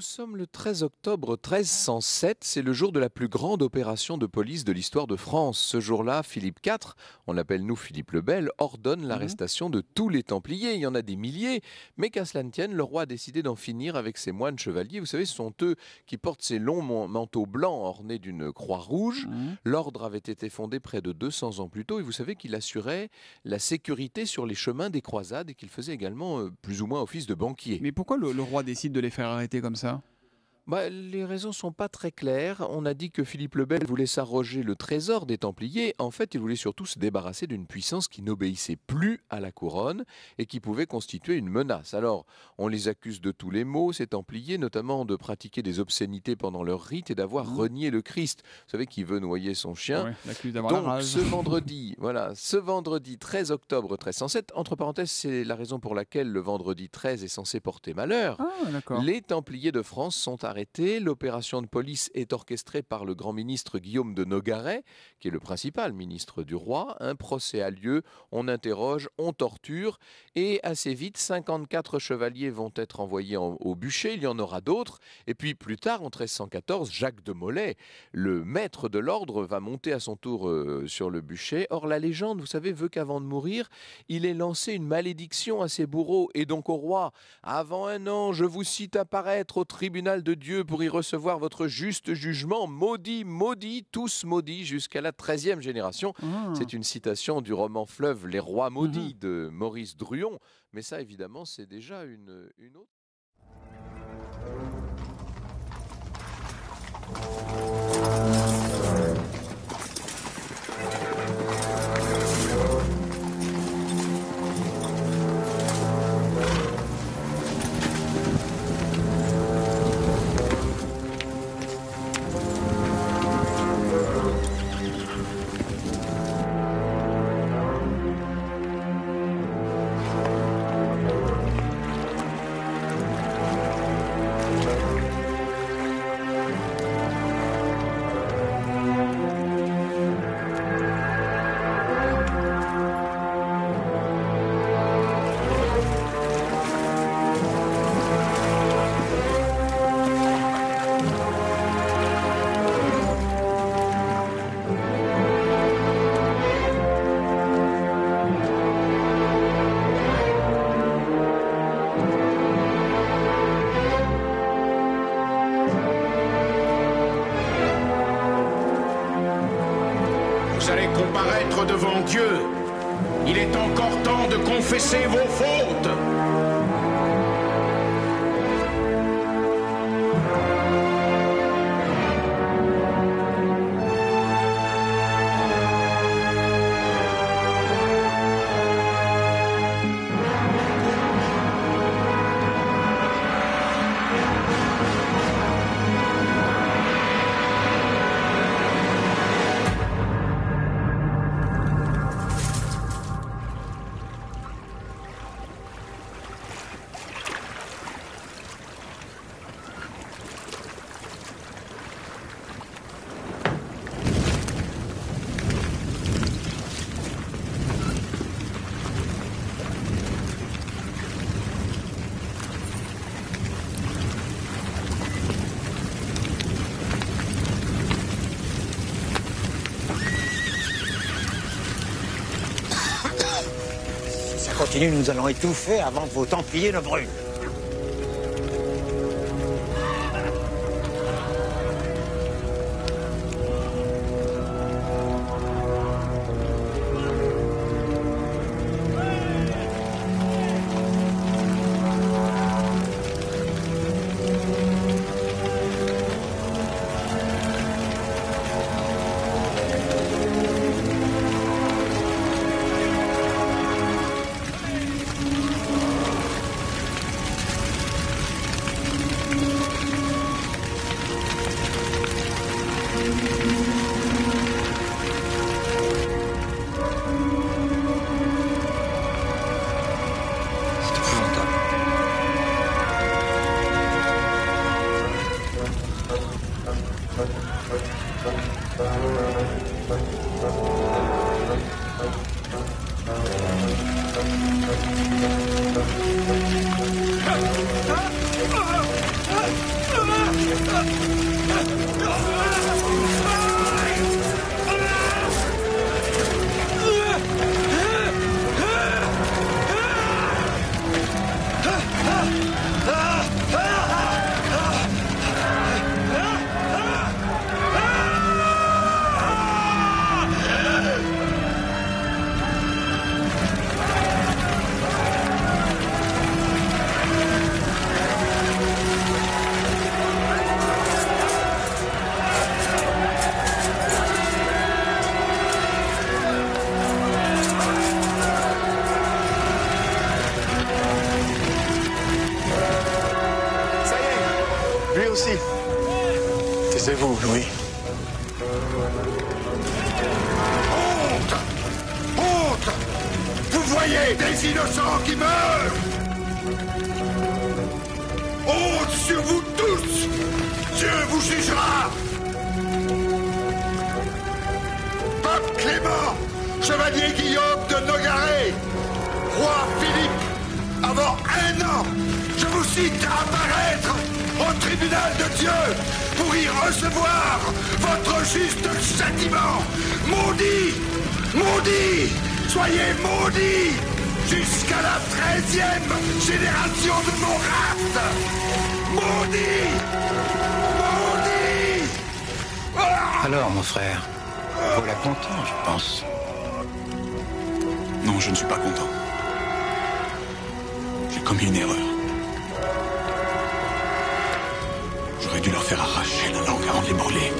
sommes le 13 octobre 1307, c'est le jour de la plus grande opération de police de l'histoire de France. Ce jour-là, Philippe IV, on l'appelle nous Philippe le Bel, ordonne l'arrestation de tous les Templiers. Il y en a des milliers, mais qu'à cela ne tienne, le roi a décidé d'en finir avec ses moines chevaliers. Vous savez, ce sont eux qui portent ces longs manteaux blancs ornés d'une croix rouge. L'ordre avait été fondé près de 200 ans plus tôt et vous savez qu'il assurait la sécurité sur les chemins des croisades et qu'il faisait également plus ou moins office de banquier. Mais pourquoi le roi décide de les faire arrêter comme ça ? Les raisons ne sont pas très claires. On a dit que Philippe le Bel voulait s'arroger le trésor des Templiers. En fait, il voulait surtout se débarrasser d'une puissance qui n'obéissait plus à la couronne et qui pouvait constituer une menace. Alors, on les accuse de tous les maux, ces Templiers, notamment de pratiquer des obscénités pendant leur rite et d'avoir renié le Christ. Vous savez, qui veut noyer son chien. Ouais, l'accuse d'avoir la Donc, rage. ce vendredi 13 octobre 1307, entre parenthèses, c'est la raison pour laquelle le vendredi 13 est censé porter malheur. Ah, d'accord. Les Templiers de France sont arrêtés. L'opération de police est orchestrée par le grand ministre Guillaume de Nogaret, qui est le principal ministre du roi. Un procès a lieu, on interroge, on torture, et assez vite, 54 chevaliers vont être envoyés au bûcher. Il y en aura d'autres. Et puis plus tard, en 1314, Jacques de Molay, le maître de l'ordre, va monter à son tour sur le bûcher. Or, la légende, vous savez, veut qu'avant de mourir, il ait lancé une malédiction à ses bourreaux et donc au roi. Avant un an, je vous cite apparaître au tribunal de Dieu pour y recevoir votre juste jugement. Maudits, maudits, tous maudits jusqu'à la 13e génération. C'est une citation du roman Fleuve, Les rois maudits de Maurice Druon. Mais ça, évidemment, c'est déjà une autre. Vous allez comparaître devant Dieu. Il est encore temps de confesser vos fautes. Si ça continue, nous allons étouffer avant que vos Templiers ne brûlent. Lui aussi. Taisez-vous, Louis. Honte! Honte! Vous voyez des innocents qui meurent! Honte sur vous tous! Dieu vous jugera! Pape Clément, chevalier Guillaume de Nogaret, roi Philippe, avant 1 an, je vous cite à apparaître au tribunal de Dieu pour y recevoir votre juste châtiment. Maudit! Maudit! Soyez maudits jusqu'à la 13e génération de mon race! Maudit! Maudit! Ah! Alors, mon frère, voilà content, je pense. Non, je ne suis pas content. J'ai commis une erreur. J'aurais dû leur faire arracher la langue avant de les brûler.